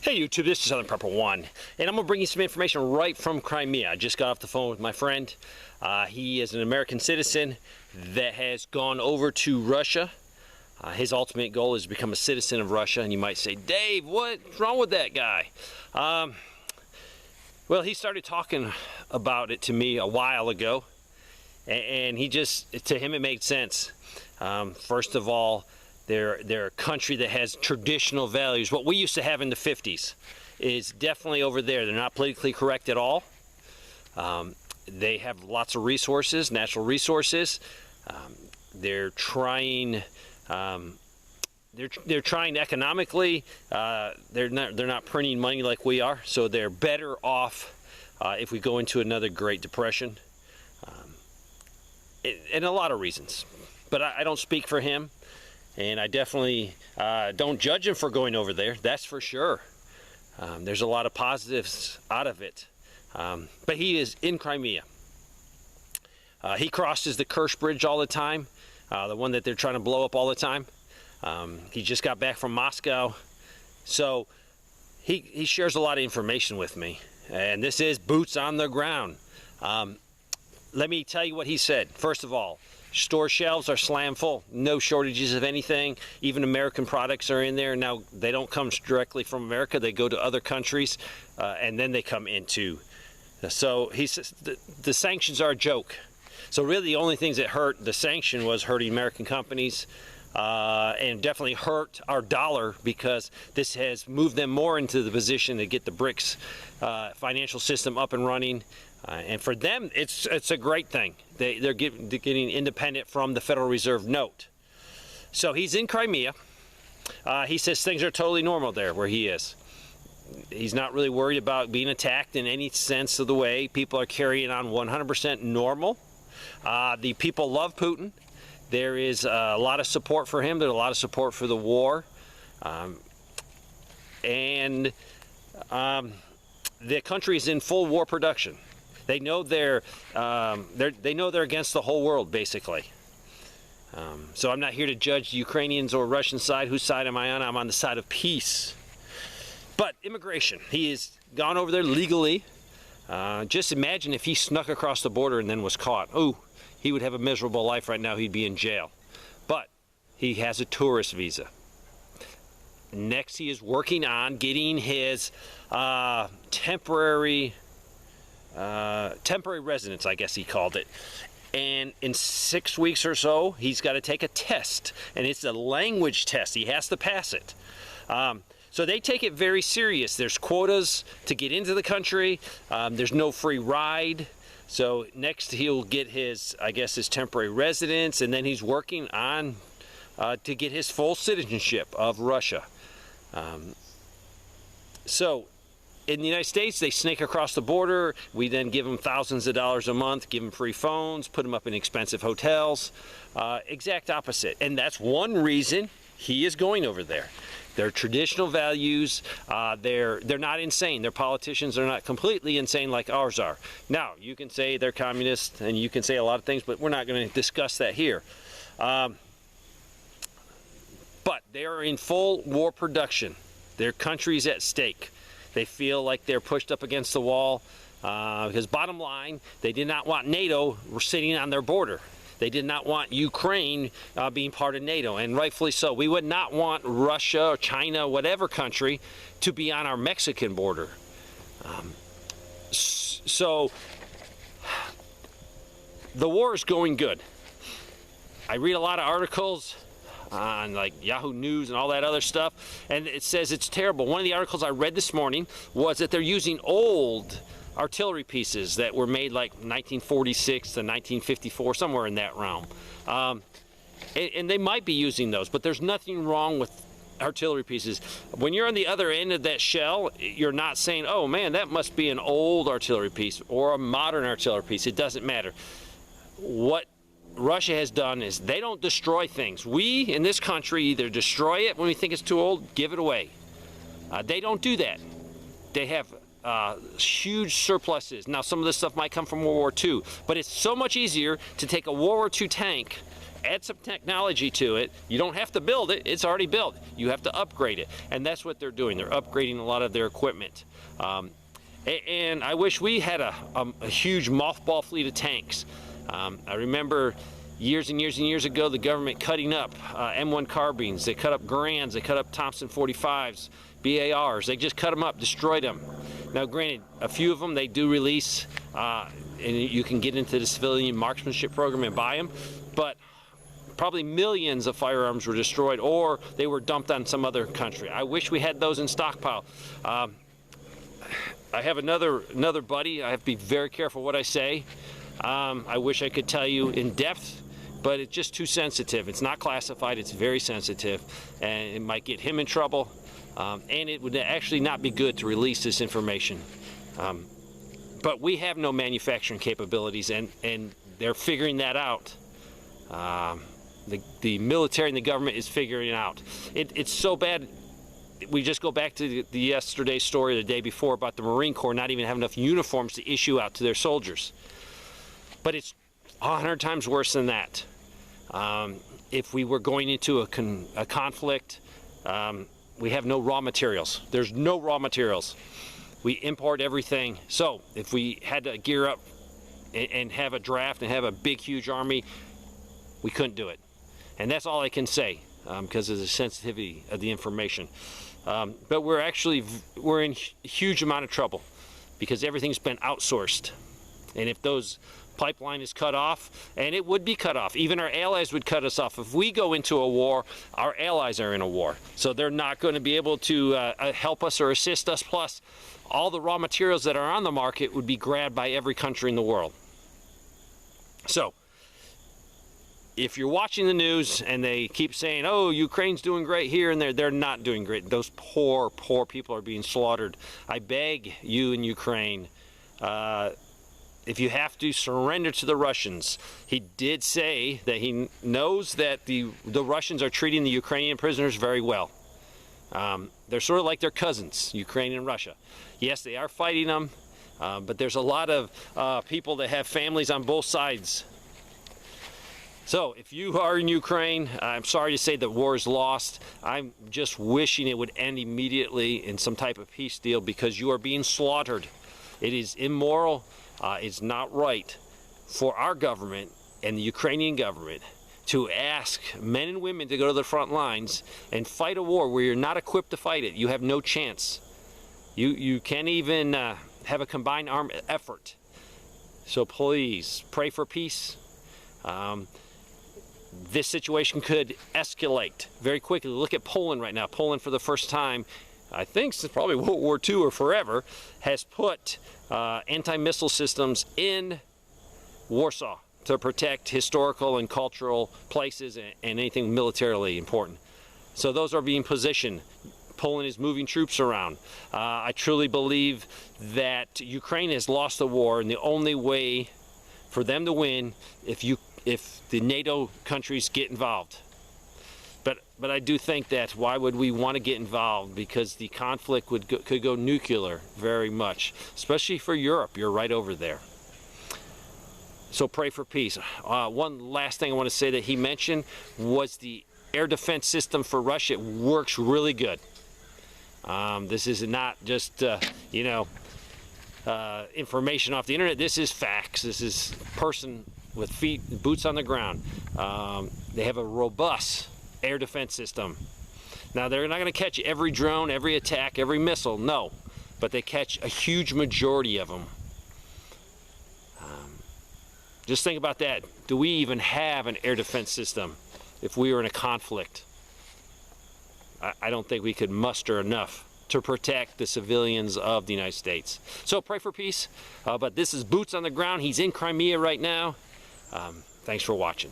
Hey YouTube, this is Southern Prepper 1, and I'm going to bring you some information right from Crimea. I just got off the phone with my friend. He is an American citizen that has gone over to Russia. His ultimate goal is to become a citizen of Russia, and you might say, Dave, what's wrong with that guy? Well, he started talking about it to me a while ago, and to him it made sense. First of all, they're a country that has traditional values. What we used to have in the 50s is definitely over there. They're not politically correct at all. They have lots of resources, natural resources. They're trying. They're trying economically. They're not printing money like we are, so they're better off if we go into another Great Depression. And a lot of reasons, but I don't speak for him. And I definitely don't judge him for going over there, that's for sure. There's a lot of positives out of it. But he is in Crimea. He crosses the Kerch Bridge all the time, the one that they're trying to blow up all the time. He just got back from Moscow. So he shares a lot of information with me. And this is boots on the ground. Let me tell you what he said. First of all, store shelves are slam full, no shortages of anything. Even American products are in there. Now, they don't come directly from America, they go to other countries, and then they come into. So he says the sanctions are a joke. So really the only things that hurt the sanction was hurting American companies, and definitely hurt our dollar, because this has moved them more into the position to get the BRICS financial system up and running. And for them, it's a great thing. They're getting independent from the Federal Reserve note. So he's in Crimea. He says things are totally normal there where he is. He's not really worried about being attacked in any sense of the way. People are carrying on 100% normal. The people love Putin. There is a lot of support for him. There's a lot of support for the war. The country is in full war production. They know they're against the whole world, basically. So I'm not here to judge the Ukrainians or Russian side. Whose side am I on? I'm on the side of peace. But immigration, he has gone over there legally. Just imagine if he snuck across the border and then was caught. Oh, he would have a miserable life right now. He'd be in jail. But he has a tourist visa. Next, he is working on getting his temporary residence, I guess he called it. And in 6 weeks or so, he's got to take a test, and it's a language test. He has to pass it. So they take it very serious. There's quotas to get into the country. There's no free ride. So next he'll get his, I guess, his temporary residence, and then he's working on to get his full citizenship of Russia. So in the United States, they snake across the border. We then give them thousands of dollars a month, give them free phones, put them up in expensive hotels. Exact opposite. And that's one reason he is going over there. Their traditional values, they're not insane. Their politicians are not completely insane like ours are. Now, you can say they're communist, and you can say a lot of things, but we're not going to discuss that here. But they are in full war production. Their country's at stake. They feel like they're pushed up against the wall, because bottom line, they did not want NATO sitting on their border. They did not want Ukraine being part of NATO, and rightfully so. We would not want Russia or China, whatever country, to be on our Mexican border. So the war is going good. I read a lot of articles on like Yahoo News and all that other stuff, and it says it's terrible. One of the articles I read this morning was that they're using old artillery pieces that were made like 1946 to 1954, somewhere in that realm. And they might be using those, but there's nothing wrong with artillery pieces. When you're on the other end of that shell, you're not saying, oh man, that must be an old artillery piece or a modern artillery piece. It doesn't matter. What Russia has done is they don't destroy things. We in this country either destroy it when we think it's too old, give it away. They don't do that. They have huge surpluses. Now, some of this stuff might come from World War II, but it's so much easier to take a World War II tank add some technology to it. You don't have to build it, it's already built. You have to upgrade it, and that's what they're doing. They're upgrading a lot of their equipment. And I wish we had a huge mothball fleet of tanks. I remember years and years and years ago, the government cutting up M1 carbines. They cut up Garands, they cut up Thompson 45s, BARs. They just cut them up, destroyed them. Now granted, a few of them they do release, and you can get into the civilian marksmanship program and buy them, but probably millions of firearms were destroyed, or they were dumped on some other country. I wish we had those in stockpile. I have another buddy. I have to be very careful what I say. I wish I could tell you in depth, but it's just too sensitive. It's not classified, it's very sensitive, and it might get him in trouble, and it would actually not be good to release this information. But we have no manufacturing capabilities, and they're figuring that out. The military and the government is figuring it out. It's so bad. We just go back to the yesterday's story, the day before, about the Marine Corps not even having enough uniforms to issue out to their soldiers. But it's 100 times worse than that. If we were going into a conflict, we have no raw materials. There's no raw materials. We import everything. So if we had to gear up and have a draft and have a big, huge army, we couldn't do it. And that's all I can say because of the sensitivity of the information. But we're in a huge amount of trouble because everything's been outsourced. And if those pipeline is cut off, and it would be cut off, even our allies would cut us off. If we go into a war, our allies are in a war. So they're not going to be able to help us or assist us. Plus, all the raw materials that are on the market would be grabbed by every country in the world. So, if you're watching the news and they keep saying, oh, Ukraine's doing great here and there, they're not doing great. Those poor, poor people are being slaughtered. I beg you in Ukraine, if you have to, surrender to the Russians. He did say that he knows that the Russians are treating the Ukrainian prisoners very well. They're sort of like their cousins, Ukraine and Russia. Yes, they are fighting them, but there's a lot of people that have families on both sides. So if you are in Ukraine, I'm sorry to say that war is lost. I'm just wishing it would end immediately in some type of peace deal because you are being slaughtered. It is immoral. It's not right for our government and the Ukrainian government to ask men and women to go to the front lines and fight a war where you're not equipped to fight it. You have no chance. You can't even have a combined armed effort. So please pray for peace. This situation could escalate very quickly. Look at Poland right now. Poland, for the first time, I think since probably World War II or forever, has put anti-missile systems in Warsaw to protect historical and cultural places and anything militarily important. So those are being positioned. Poland is moving troops around. I truly believe that Ukraine has lost the war, and the only way for them to win if the NATO countries get involved. But I do think that why would we want to get involved? Because the conflict could go nuclear very much, especially for Europe. You're right over there. So pray for peace. One last thing I want to say that he mentioned was the air defense system for Russia. It works really good. This is not just, information off the internet. This is facts. This is person with boots on the ground. They have a robust air defense system. Now, they're not going to catch every drone, every attack, every missile, no. But they catch a huge majority of them. Just think about that. Do we even have an air defense system if we were in a conflict? I don't think we could muster enough to protect the civilians of the United States. So pray for peace. But this is Boots on the Ground. He's in Crimea right now. Thanks for watching.